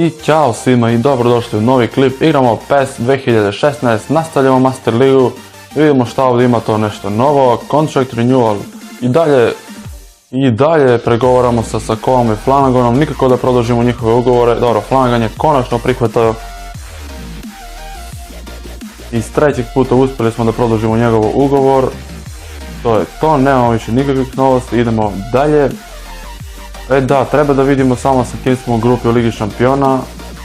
I ćao svima i dobrodošli u novi klip. Igramo PES 2016, nastavljamo Master Ligu. Vidimo šta ovdje ima to nešto novo. Contract renewal. I dalje pregovaramo sa Sakoom i Flanaganom. Nikako da produžimo njihove ugovore. Dobro, Flanagan je konačno prihvatao. Iz trećeg puta uspjeli smo da produžimo njegov ugovor. To je to, nemamo više nikakvih novosti, idemo dalje. Da, treba da vidimo samo sa kim smo u grupi u Ligi šampiona,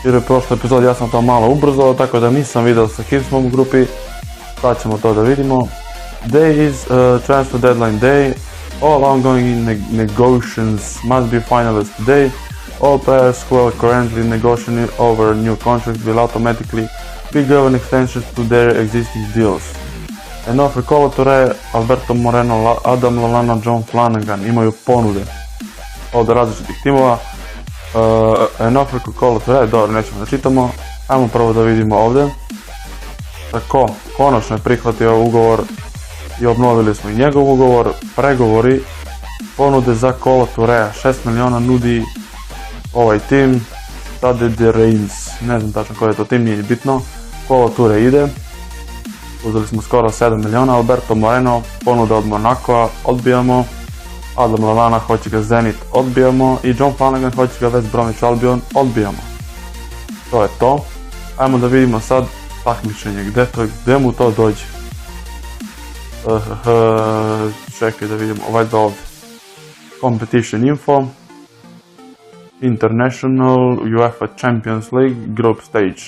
jer u prošloj epizodi ja sam to malo ubrzao, tako da nisam vidio sa kim smo u grupi. Sad ćemo to da vidimo. Day is transfer deadline day. All ongoing negotiations must be finalized today. All players who are currently negotiating over a new contract will automatically be given extensions to their existing deals. An offer Kolo Touré, Alberto Moreno, Adam Lallana, John Flanagan imaju ponude od različitih timova. An offer Kolo Touré, dobro, nećemo da čitamo. Ajmo prvo da vidimo ovdje. Tako, konačno je prihvatio ugovor i obnovili smo i njegov ugovor. Pregovori, ponude za Kolo Touré, 6 miliona nudi ovaj tim. Stade de Reims, ne znam tačno koji je to tim, nije bitno. Kolo Touré ide. Uzeli smo skoro 7 miliona. Alberto Moreno, ponuda od Monacoa, odbijamo. Adam Lallana hoće ga Zenit, odbijamo. I John Flanagan hoće ga West Bromwich Albion, odbijamo. To je to. Ajmo da vidimo sad takmičenje, gdje mu to dođe. Čekaj da vidimo, ovaj da ovdje. Competition info. International, UEFA Champions League, Group Stage.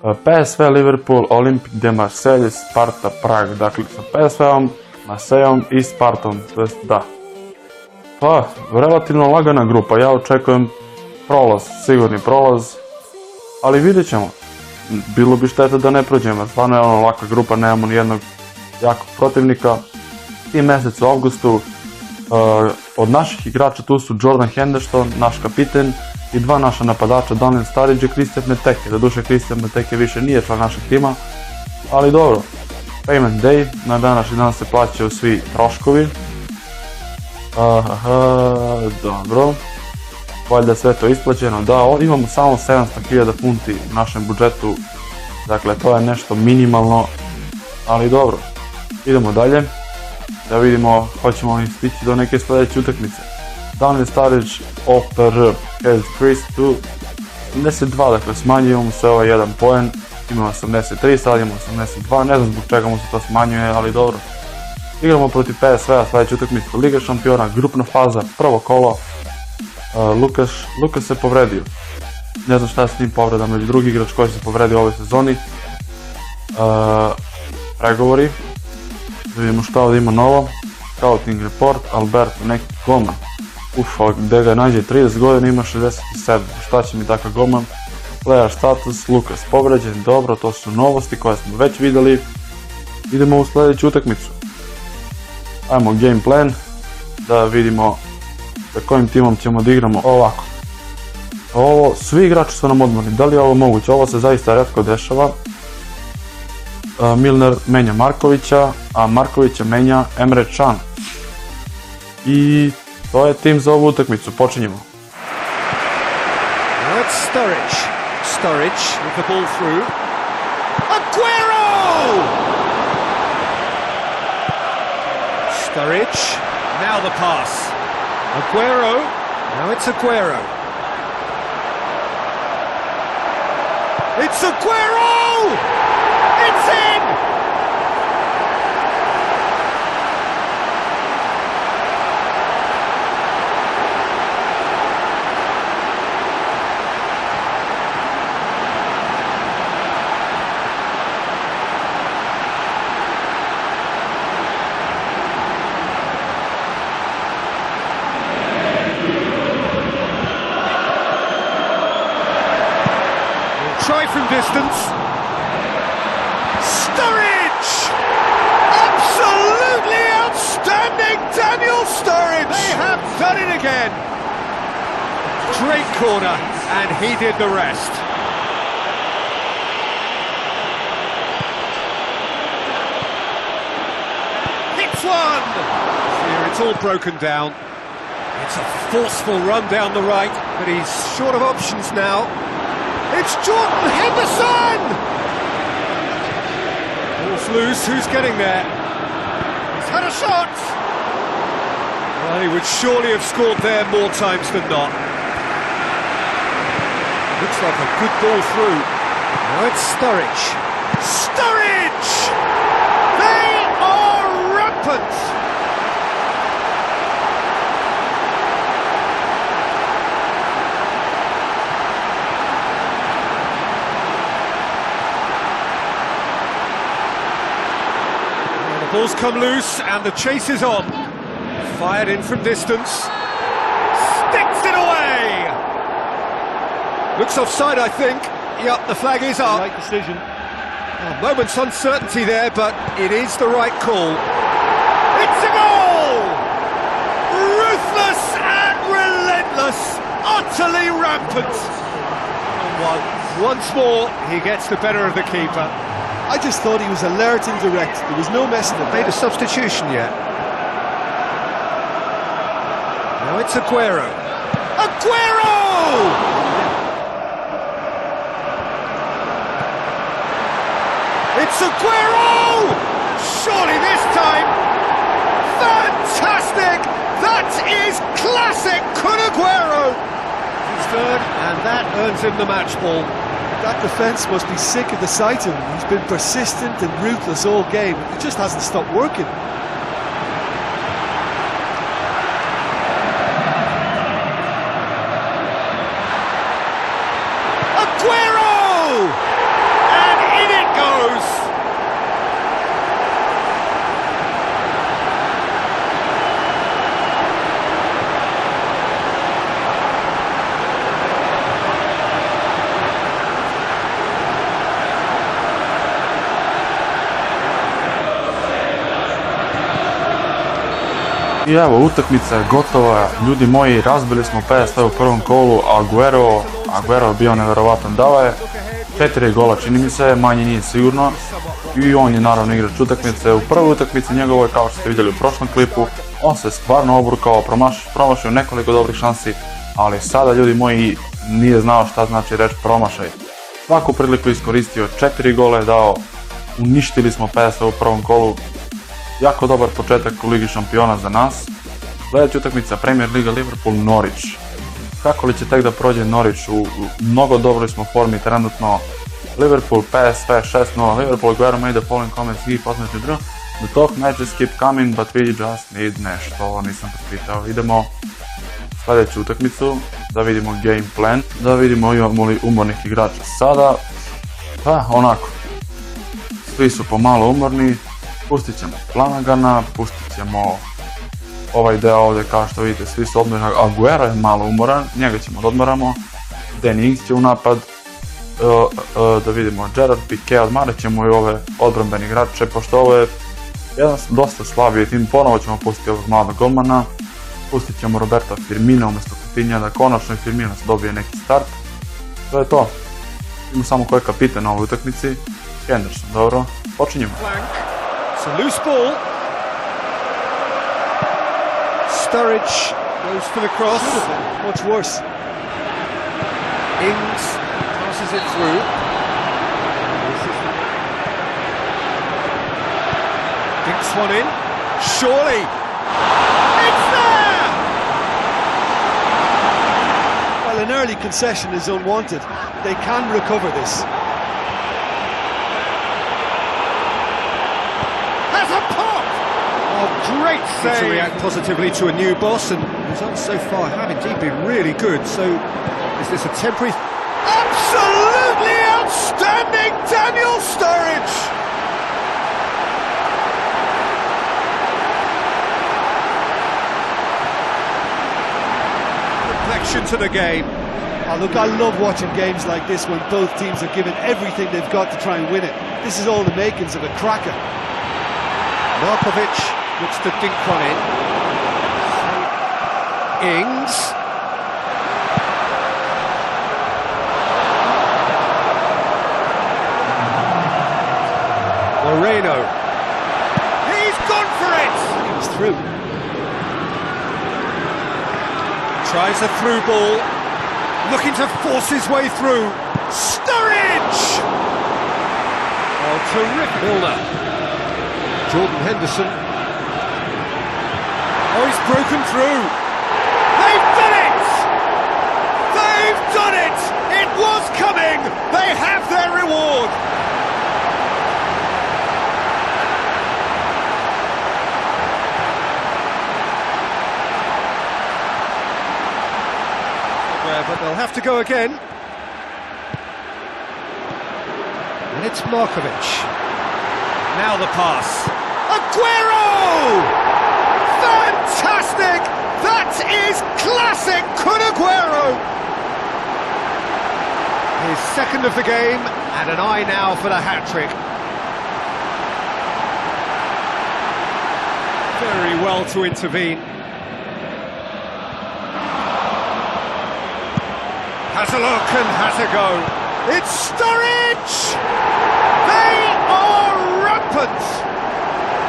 PSV, Liverpool, Olympique de Marseille, Sparta, Prag. Dakle, sa PSV-om, Marseilleom i Spartom. To jest, da. Pa, relativno lagana grupa. Ja očekujem prolaz, sigurni prolaz. Ali vidjet ćemo. Bilo bi šteta da ne prođemo. Stvarno je ono laka grupa, nemamo nijednog jakog protivnika. I mjesec u avgustu od naših igrača tu su Jordan Henderson, naš kapiten, i dva naša napadača, Daniel Sturridge i Christian Benteke. Doduše Christian Benteke više nije član našeg tima, ali dobro. Payment day, na današnji dan se plaćaju svi troškovi. Dobro. Valjda sve to isplaćeno, da, imamo samo 700.000 funti u našem budžetu, dakle to je nešto minimalno, ali dobro. Idemo dalje, da vidimo hoćemo li stići do neke sljedeće utakmice. Daniel Sturridge, OPR, has increased to 82, dakle smanjuje mu se ovaj jedan poen, ima 83, sad imamo 82, ne znam zbog čega mu se to smanjuje, ali dobro. Igramo protiv PSV-a, sljedeća utakmica, Liga šampiona, grupna faza, prvo kolo. Lukas se povredio, ne znam šta je s njim povredama, ili drugi igrač koji se povredio u ovoj sezoni. Pregovori, da vidimo šta ovdje ima novo. Scouting report, Alberto, neki golman. Gdje ga nađe 30 godina, ima 67, šta će mi takav golman. Player status, Lukas povređen, dobro, to su novosti koje smo već vidjeli. Idemo u sljedeću utakmicu. Ajmo game plan, da vidimo sa kojim timom ćemo da igramo. Ovako. Svi igrači su nam odmorni, da li je ovo moguće? Ovo se zaista retko dešava. Milner menja Markovića, a Markovića menja Emre Can. I to je tim za ovu utakmicu, počinjemo. Now it's Sturridge with the ball through. Aguero! Sturridge, now the pass. Aguero, now it's Aguero. It's Aguero! It's in! Try from distance. Sturridge! Absolutely outstanding Daniel Sturridge! They have done it again. Great corner, and he did the rest. Hits one! Here it's all broken down. It's a forceful run down the right, but he's short of options now. It's Jordan Henderson! Ball's loose, who's getting there? He's had a shot! Well, he would surely have scored there more times than not. Looks like a good ball through. Now it's Sturridge. Sturridge! They are rampant! Well, the ball's come loose and the chase is on. Fired in from distance. Sticks it away! Looks offside, I think. Yep, the flag is up. Right decision. A moment's uncertainty there, but it is the right call. It's a goal! Ruthless and relentless, utterly rampant. Once more, he gets the better of the keeper. I just thought he was alert and direct. There was no messing about. Made a substitution yet. Now it's Aguero. Aguero! It's Aguero! Surely this time! Fantastic! That is classic Kun Aguero! He's third, and that earns him the match ball. That defence must be sick of the sight of him. He's been persistent and ruthless all game. He just hasn't stopped working. Aguero! And in it goes! I evo, utakmica je gotova, ljudi moji, razbili smo PSV u prvom kolu, Aguero je bio nevjerovatan, dao je 4 gola, čini mi se, manje nije sigurno, i on je naravno igrač utakmice. U prvoj utakmici njegovoj, kao što ste vidjeli u prošlom klipu, on se stvarno obrukao, promašio nekoliko dobrih šansi, ali sada, ljudi moji, nije znao šta znači reći promašaj. Svaku priliku iskoristio, 4 gole je dao, uništili smo PSV u prvom kolu. Jako dobar početak u Ligi šampiona za nas. Sljedeća utakmica Premier Liga Liverpool-Norwich. Kako li će tek da prođe Norwich? U mnogo dobroj smo formi trenutno. Liverpool, PSV 6-0. Liverpool, Aguero made the following comments. He posmeđu dr. The talk matches keep coming, but we just need nešto. Nisam potpitao. Idemo sljedeću utakmicu da vidimo game plan. Da vidimo imamo li umornih igrača sada. Pa, onako. Svi su pomalo umorni. Pustit ćemo Flanagana, pustit ćemo ovaj deo ovdje, kao što vidite, svi su odmorni. Aguero je malo umoran, njega ćemo da odmaramo. Danny Ings će u napad, da vidimo Gerrard, Piqué, odmarat ćemo i ove odbrambene igrače, pošto ovo je jedan dosta slabiji tim. Ponovo ćemo pustiti ovog mladog golmana, pustit ćemo Roberta Firmina umjesto Coutinha, da konačno i Firmino dobije neki start. To je to. Imamo samo ko je kapitan na ovoj utakmici. Henderson, dobro, počinjemo. It's a loose ball. Sturridge goes for the cross. Much worse. Ings passes it through. Dinks one in. Surely. It's there! Well, an early concession is unwanted. They can recover this. Great save! To react positively to a new boss, and the results so far have indeed been really good. So, is this a temporary? Absolutely outstanding, Daniel Sturridge! Reflection to the game. Oh, look, I love watching games like this when both teams are given everything they've got to try and win it. This is all the makings of a cracker. Markovic looks to dink one in. Ings. Moreno. He's gone for it! He's through. Tries a through ball, looking to force his way through. Sturridge! Oh, terrific. Milner. Jordan Henderson. Oh, he's broken through. They've done it! They've done it! It was coming! They have their reward! But they'll have to go again. And it's Markovic. Now the pass. Aguero! Fantastic! That is classic Kun Aguero! His second of the game, and an eye now for the hat-trick. Very well to intervene. Has a look and has a go. It's Sturridge! They are rampant!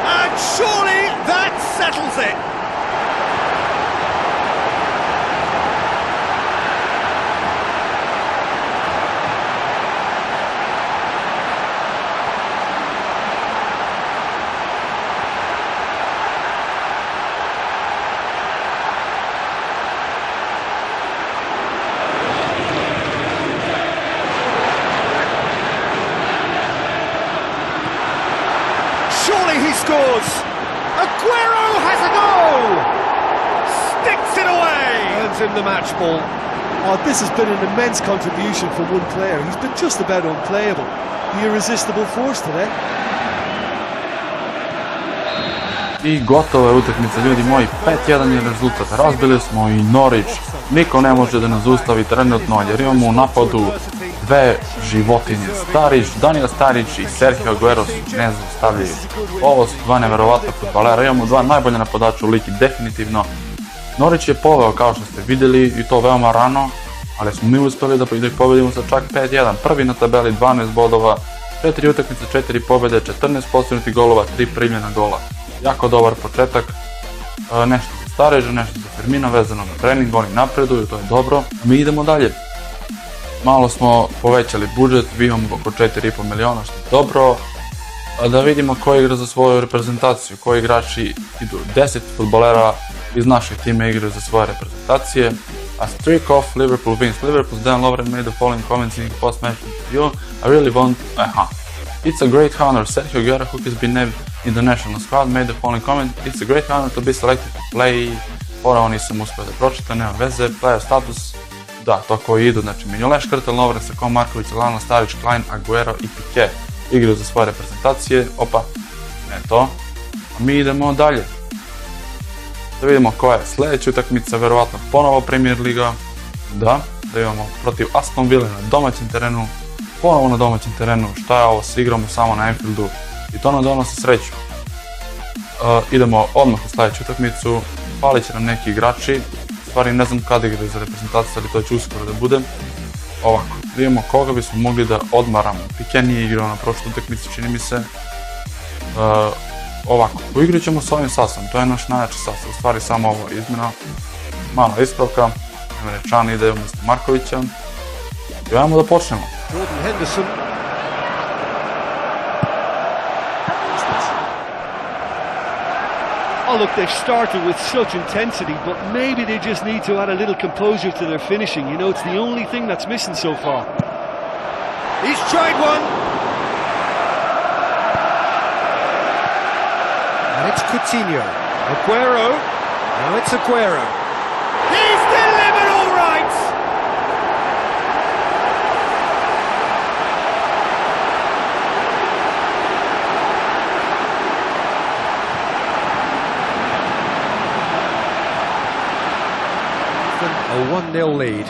And surely that settles it. Surely he scores! Aguero has a goal! Sticks it away! Earns him the match ball. Oh, this has been an immense contribution from one player. He's been just about unplayable. The irresistible force today. I gotova je utakmica, ljudi moji, 5-1 je rezultat, razbili smo i Norwich, niko ne može da nas zaustavi trenutno jer imamo u napadu dve životinje, Daniel Sturridge i Sergio Aguero su nezaustavljivi. Ovo su dva neverovatna fudbalera, imamo dva najbolje napadača u ligi, definitivno. Norwich je poveo kao što ste vidjeli i to veoma rano, ali smo mi uspjeli da ih pobedimo sa čak 5-1, prvi na tabeli 12 bodova, 4 utakmice, 4 pobjede, 14 postignutih golova, 3 primljena gola. Jako dobar početak, nešto za Sturridge, nešto za Firmina vezano na trening, oni napreduju, to je dobro. Mi idemo dalje. Malo smo povećali budžet, imamo oko 4,5 miliona, što je dobro. Da vidimo ko igra za svoju reprezentaciju, koji igrači idu. 10 fudbalera iz našeg tima igraju za svoje reprezentacije. A streak off Liverpool wins. Liverpool's Dan Lovren made the following comments in post-match interview. I really want... It's a great honor. Sergio Aguero, who has been named in the national squad, made the following comment. It's a great honor to be selected to play. Ovo nisam uspio da pročitam, nema veze. Player status, da, to koji idu. Znači, Mignolet, Škrtel, Lovren, Sako, Marković, Lallana, Sturridge, Klein, Aguero i Piqué igraju za svoje reprezentacije. Opa, ne to. A mi idemo dalje. Da vidimo koja je sljedeća utakmica, verovatno ponovo Premier Liga. Da imamo protiv Aston Villa na domaćem terenu. Ponovo na domaćem terenu, šta je ovo, se igramo samo na Anfieldu i to nam donosi sreću. Idemo odmah u sljedeću utakmicu, falit će nam neki igrači, stvari ne znam kada igraju za reprezentaciju, ali to će uskoro da bude. Ovako, vidimo koga bismo mogli da odmaramo. Piqué nije igrao na prošlu utakmicu, čini mi se. Ovako, uigrat ćemo s ovim sasom, to je naš najjači sas, u stvari samo ovo izmjena. Mala ispravka, Emre Can ide umjesto Markovića. I ajmo da počnemo. Jordan Henderson. Oh look, they've started with such intensity, but maybe they just need to add a little composure to their finishing. You know, it's the only thing that's missing so far. He's tried one. And it's Coutinho. Aguero. Now it's Aguero. He's delivered all right. A 1-0 lead.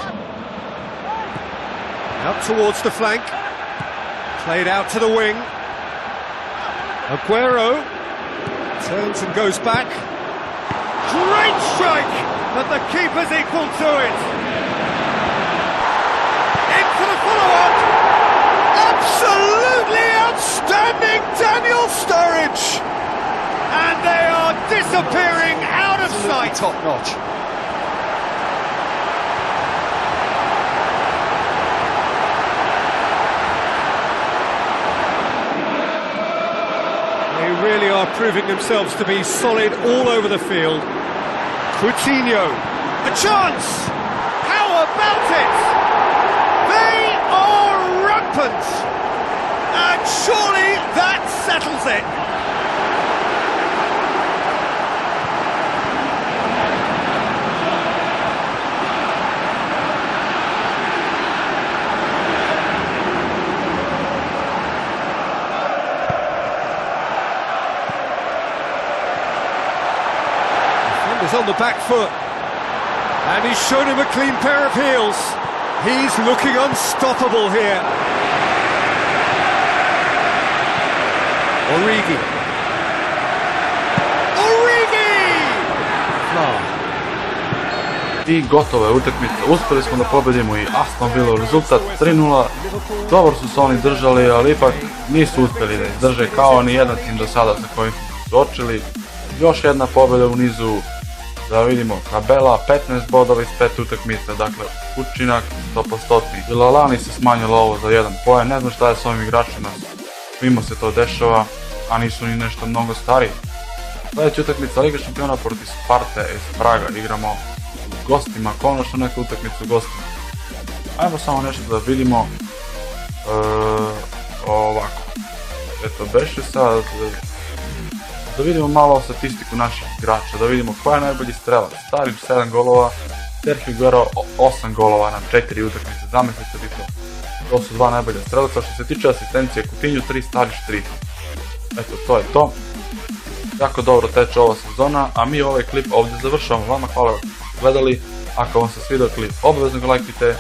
Out towards the flank. Played out to the wing. Aguero turns and goes back. Great strike, but the keeper's equal to it. In for the follow-up. Absolutely outstanding Daniel Sturridge. And they are disappearing out of sight. Top notch. really are proving themselves to be solid all over the field. Coutinho, a chance! How about it? They are rampant! And surely that settles it! Is on the back foot, and he's shown him a clean pair of heels. He's looking unstoppable here. Origi. I gotova je utakmica, uspjeli smo da pobedimo i Aston Villa, rezultat 3:0, dobro su se oni držali, ali ipak nisu uspjeli da izdrže kao ni jedan tim do sada sa kojim su suočili. Još jedna pobjeda u nizu, da vidimo, tabela 15 bodova iz 5 utakmica, dakle učinak 100%. Vilalani se smanjilo ovo za 1 poen, ne znam šta je s ovim igračima, svima se to dešava, a nisu ni nešto mnogo stariji. Sljedeća utakmica Liga šampiona protiv Sparte iz Praga, igramo u gostima, konačno neku utakmicu u gostima. Ajmo samo nešto da vidimo, ovako, eto beše sad, da vidimo malo statistiku naših igrača, da vidimo ko je najbolji strelac. Starić 7 golova, Sergio Aguero 8 golova na 4 utakmice, zamislite vi to. To su dva najbolja strelaca. Što se tiče asistencije, Coutinho 3, Starić 3. Eto, to je to. Jako dobro teče ova sezona, a mi ovaj klip ovdje završavamo. Vama hvala što ste gledali, ako vam se svidio klip, obavezno ga lajkite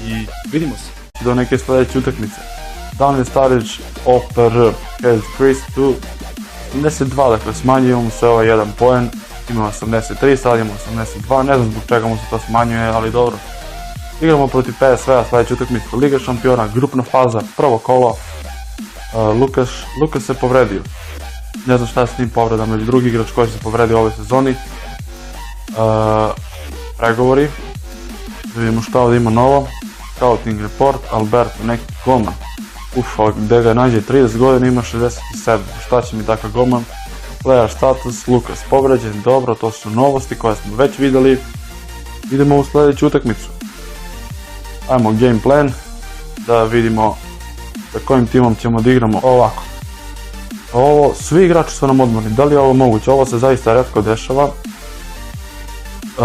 i vidimo se do neke sljedeće utakmice. Daniel Starić, OPR, has increased to 82, dakle smanjuje mu se ovaj 1 poen, ima 83, sad ima 82, ne znam zbog čega mu se to smanjuje, ali dobro. Igramo protiv PSV-a, sljedeća utakmica Liga šampiona, grupna faza, prvo kolo. Lukas se povredio, ne znam šta je s njim povredama, ili drugi igrač koji se povredio u ovoj sezoni. Pregovori, da vidimo šta ovdje ima novo. Scouting report, Alberto, neki golman. Gdje ga nađe 30 godina, ima 67, šta će mi takav golman. Player status, Lukas povređen, dobro, to su novosti koje smo već vidjeli. Idemo u sljedeću utakmicu. Ajmo game plan, da vidimo sa kojim timom ćemo da igramo. Ovako, svi igrači su nam odmorni, da li je ovo moguće? Ovo se zaista retko dešava.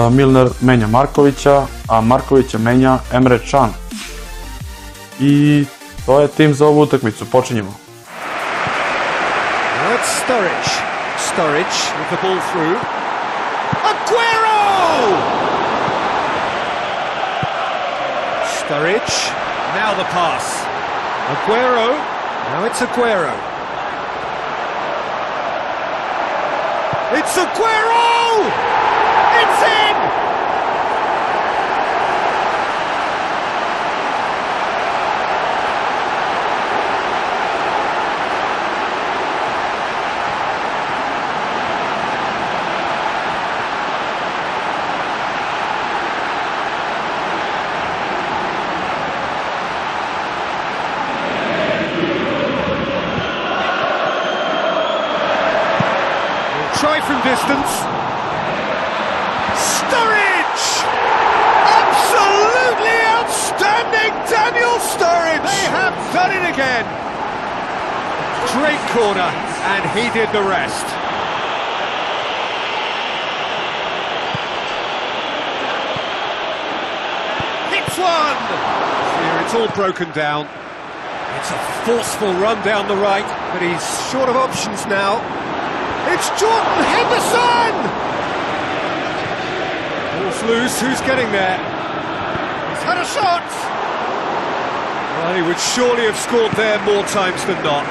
Milner menja Markovića, a Markovića menja Emre Can. I to je tim za ovu utakmicu, počinjemo. That's Sturridge with the ball through. Aguero! Sturridge, now the pass. Aguero, now it's Aguero. It's Aguero! It's in! Try from distance. Sturridge! Absolutely outstanding Daniel Sturridge! They have done it again. Great corner, and he did the rest. Hits one! Here it's all broken down. It's a forceful run down the right, but he's short of options now. It's Jordan Henderson! Ball's loose, who's getting there? He's had a shot! Well, he would surely have scored there more times than not.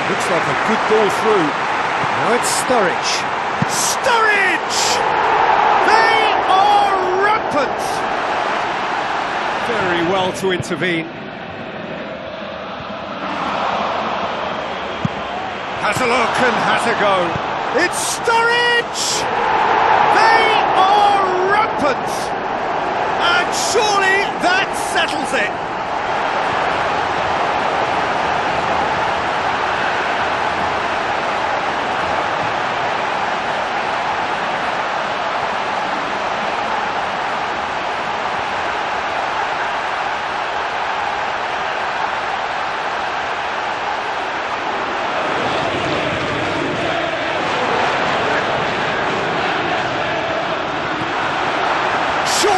Looks like a good ball through. Now it's Sturridge. Sturridge! They are rampant! Very well to intervene. Has a look and has a go. It's Sturridge! They are rampant! And surely that settles. 1-0.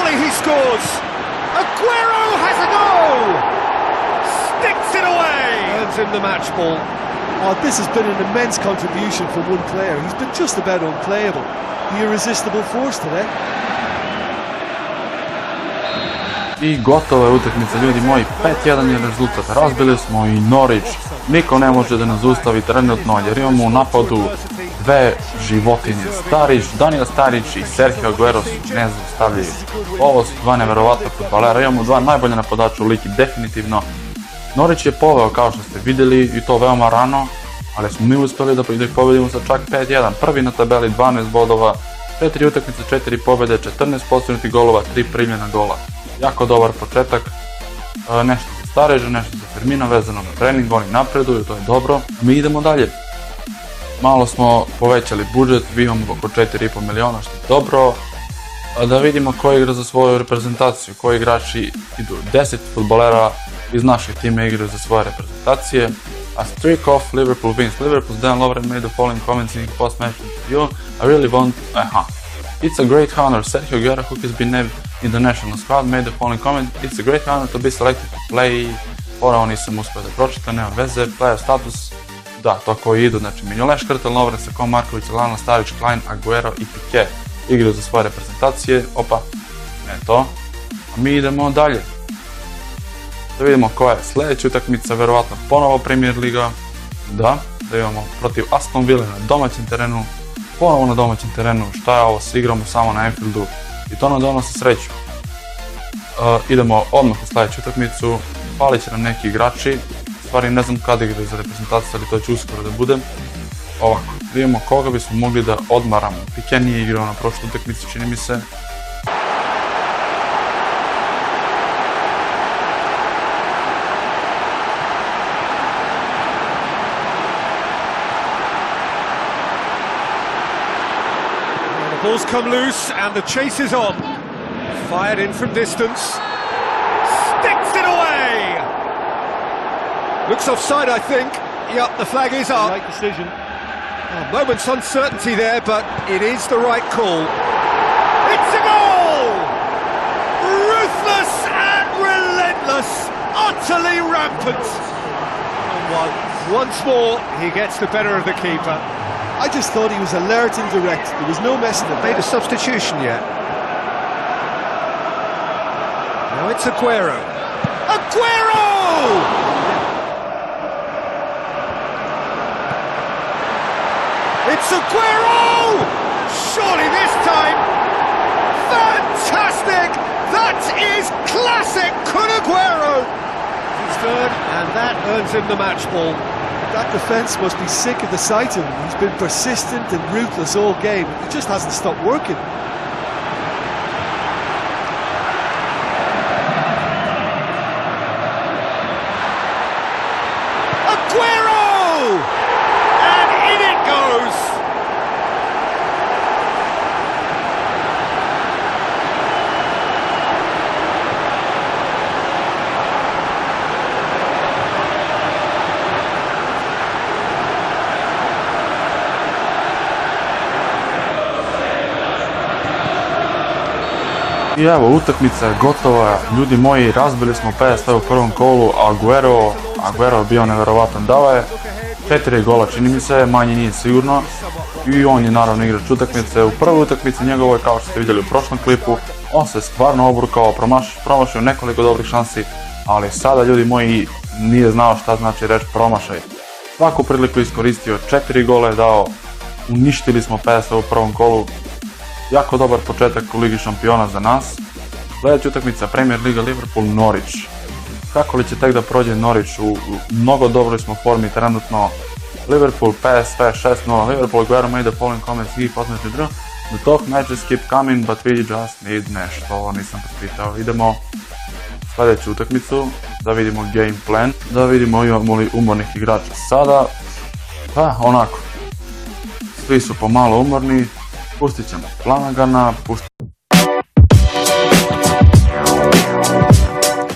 Surely he scores! Aguero has a goal! Sticks it away! Earns him the match ball. Oh, this has been an immense contribution from one player. He's been just about unplayable. The irresistible force today. I gotova je utakmica, ljudi moji, 5-1 je rezultat, razbili smo i Norwich, niko ne može da nas zaustavi trenutno jer imamo u napadu dve životinje, Daniel Sturridge i Sergio Aguero su nezaustavljivi. Ovo su dva neverovatna fudbalera, imamo dva najbolje napadača u ligi, definitivno. Norwich je poveo kao što ste vidjeli i to veoma rano, ali smo mi uspjeli da ih pobedimo sa čak 5-1, prvi na tabeli 12 bodova, 4 utakmice, 4 pobjede, 14 postignutih golova, 3 primljena gola. Jako dobar početak, nešto za Sturridgea, nešto za Firmina vezano na trening, oni napreduju, to je dobro. Mi idemo dalje. Malo smo povećali budžet, imamo oko 4,5 miliona, što je dobro. Da vidimo ko igra za svoju reprezentaciju, koji igrači idu. 10 fudbalera iz našeg tima igraju za svoje reprezentacije. A streak off, Liverpool wins. Liverpool's Dan Lovren made the following comments in his post-match interview. I really want... It's a great honor. Sergio Aguero, who has been named in the national squad, made the following comment. It's a great honor to be selected to play. Ovo nisam uspio da pročitam, nema veze. Player status, da, to koji idu. Znači, Mignolet, Škrtel, Lovren, Sako, Marković, Lallana, Sturridge, Klein, Aguero i Piqué igraju za svoje reprezentacije. Opa, ne to. A mi idemo dalje. Da vidimo koja je sljedeća utakmica, verovatno ponovo Premier Liga. Da imamo protiv Aston Villa na domaćem terenu. Ponovo na domaćem terenu, šta je ovo, se igramo samo na Anfieldu i to nam donosi sreću. Idemo odmah u sljedeću utakmicu, falit će nam neki igrači, stvari ne znam kada igraju za reprezentaciju, ali to će uskoro da bude. Ovako, vidimo koga bismo mogli da odmaramo. Piqué nije igrao na prošlu utakmicu, čini mi se. Balls come loose and the chase is on. Fired in from distance. Sticks it away! Looks offside, I think. Yep, the flag is up. Right decision. A moment's uncertainty there, but it is the right call. It's a goal! Ruthless and relentless. Utterly rampant. Once more, he gets the better of the keeper. I just thought he was alert and direct. There was no messing about. Made a substitution yet. Now it's Aguero. Aguero! It's Aguero! Surely this time. Fantastic! That is classic Kun Aguero! He's third, and that earns him the match ball. That defence must be sick of the sight of him. He's been persistent and ruthless all game. He just hasn't stopped working. Aguero! And in it goes! I evo, utakmica je gotova, ljudi moji, razbili smo PSV u prvom kolu, a Aguero je bio neverovatan, dao je 4 gola, čini mi se, manje nije sigurno, i on je naravno igrač utakmice. U prvoj utakmici njegovoj, kao što ste vidjeli u prošlom klipu, on se stvarno obrukao, promašio nekoliko dobrih šansi, ali sada, ljudi moji, nije znao šta znači reći promašaj. Svaku priliku iskoristio, 4 gola je dao, uništili smo PSV u prvom kolu. Jako dobar početak u Ligi šampiona za nas. Sljedeća utakmica Premier Liga Liverpool Norwich. Kako li će tek da prođe Norwich, u mnogo dobroj smo formi trenutno. Liverpool PSV 6-0. Liverpool Aguero made the following comments he post-match interview. The top matches keep coming but we just need nešto. Ovo nisam potpitao. Idemo sljedeću utakmicu da vidimo game plan, da vidimo imamo li umornih igrača sada. Pa onako, svi su pomalo umorni. Pustit ćemo Flanagana,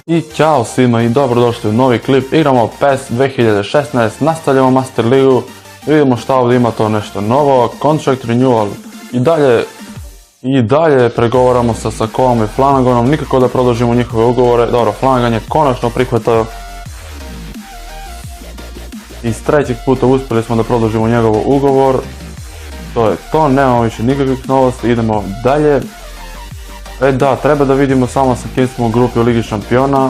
I ćao svima i dobrodošli u novi klip. Igramo PES 2016, nastavljamo Master Ligu. Vidimo šta ovdje ima to nešto novo. Contract renewal. I dalje I dalje pregovaramo sa Sakom i Flanaganom, nikako da produžimo njihove ugovore. Dobro, Flanagan je konačno prihvatao. Iz trećeg puta uspjeli smo da produžimo njegov ugovor. To je to, nemamo više nikakvih novosti, idemo dalje. Da, treba da vidimo samo sa kim smo u grupi u Ligi šampiona,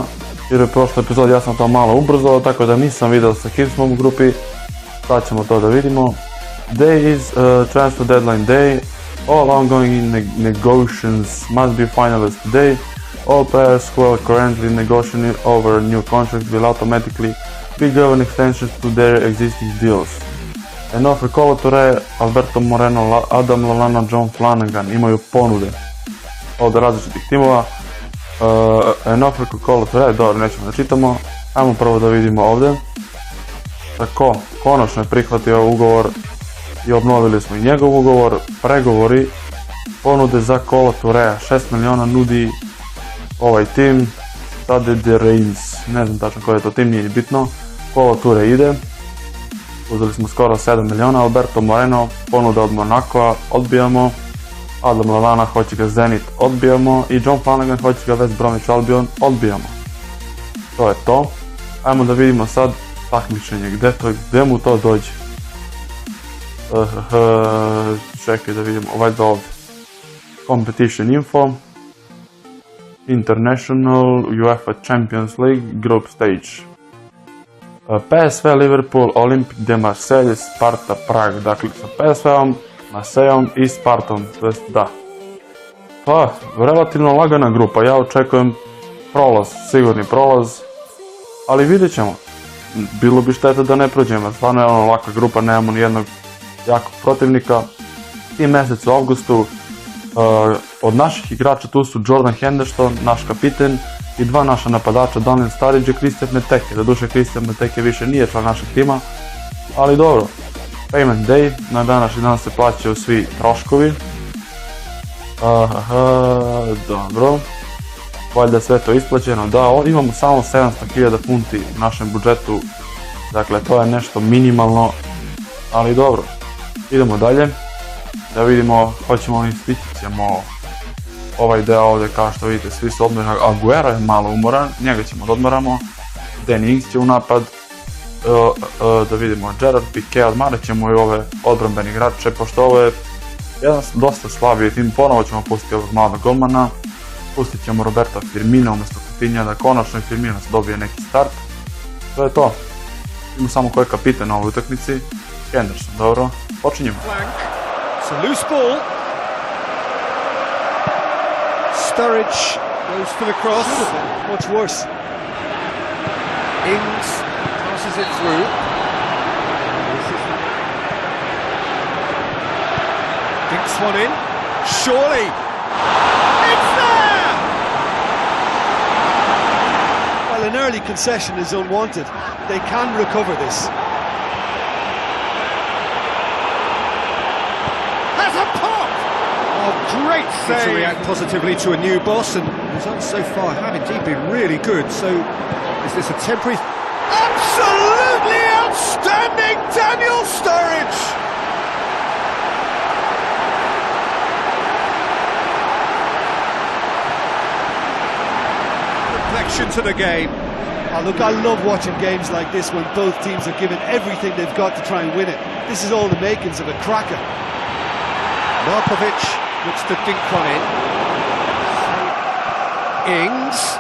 jer u prošloj epizodi ja sam to malo ubrzao, tako da nisam vidio sa kim smo u grupi. Sad ćemo to da vidimo. Day is transfer deadline day. All ongoing negotiations must be finalized today. All players who are currently negotiating over a new contract will automatically be given extensions to their existing deals. An offer Kolo Touré, Alberto Moreno, Adam Lallana, John Flanagan imaju ponude od različitih timova. An offer Kolo Touré, dobro, nećemo da čitamo. Ajmo prvo da vidimo ovdje. Tako, konačno je prihvatio ugovor i obnovili smo i njegov ugovor. Pregovori, ponude za Kolo Touré, 6 miliona nudi ovaj tim. Stade de Reims, ne znam tačno koji je to tim, nije bitno. Kolo Touré ide. Uzeli smo skoro 7 miliona. Alberto Moreno, ponuda od Monacoa, odbijamo. Adam Lallana hoće ga Zenit, odbijamo. I John Flanagan hoće ga West Bromwich Albion, odbijamo. To je to. Ajmo da vidimo sad takmičenje, gdje mu to dođe. Čekaj da vidimo, ovaj da ovdje. Competition info. International UEFA Champions League Group Stage. PSV, Liverpool, Olympique de Marseille, Sparta, Prag. Dakle, sa PSV-om, Marseilleom i Spartom. Da. Pa, relativno lagana grupa. Ja očekujem prolaz, sigurni prolaz. Ali vidjet ćemo. Bilo bi šteta da ne prođemo. Stvarno je ono laka grupa, nemamo nijednog jakog protivnika. I mjesec u avgustu od naših igrača tu su Jordan Henderson, naš kapiten, i dva naša napadača, Daniel Sturridge i Christian Benteke. Doduše Christian Benteke više nije član našeg tima, ali dobro. Payment day, na današnji dan se plaćaju svi troškovi. Dobro. Valjda sve to isplaćeno. Da, imamo samo 700.000 funti u našem budžetu. Dakle, to je nešto minimalno, ali dobro. Idemo dalje. Da vidimo, hoćemo li stići ćemo ovaj deo ovdje, kao što vidite, svi su odmorani. Aguero je malo umoran, njega ćemo da odmaramo. Danny Ings će u napad. Da vidimo, Gerard Piqué, odmarat ćemo i ove odbrambene igrače, pošto ovo je jedan dosta slabiji tim. Ponovo ćemo pustiti ovog malog golmana. Pustit ćemo Roberta Firmina umjesto Coutinha, da konačno i Firmino dobije neki start. To je to. Imamo samo ko je kapitan na ovoj utakmici. Henderson, dobro. Počinjemo. It's a loose ball. Sturridge goes for the cross. Much worse. Ings passes it through. Dinks one in. Surely. It's there! Well, an early concession is unwanted. They can recover this. Has a pop! Oh, great save! To react positively to a new boss, and the results so far have indeed been really good. So, is this a temporary? Absolutely outstanding, Daniel Sturridge! Reflection to the game. Oh, look, I love watching games like this when both teams are given everything they've got to try and win it. This is all the makings of a cracker. Markovic looks to dink one in. Ings.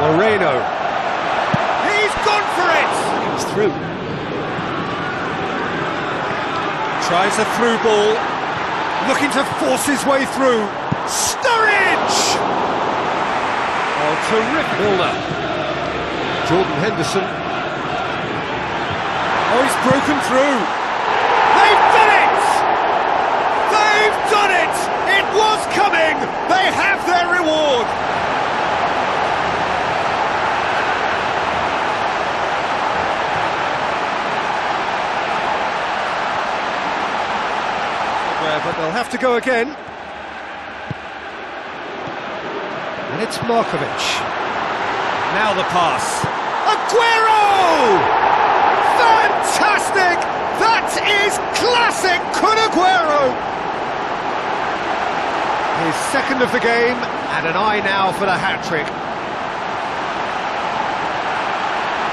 Moreno. He's gone for it! He's through. Tries a through ball. Looking to force his way through. Sturridge! Oh, terrific. Milner. Jordan Henderson. Oh, he's broken through. They've done it! They've done it! It was coming! They have their reward! But they'll have to go again. And it's Markovic. Now the pass. Aguero! fantastic! That is classic Kun Aguero! His second of the game, and an eye now for the hat-trick.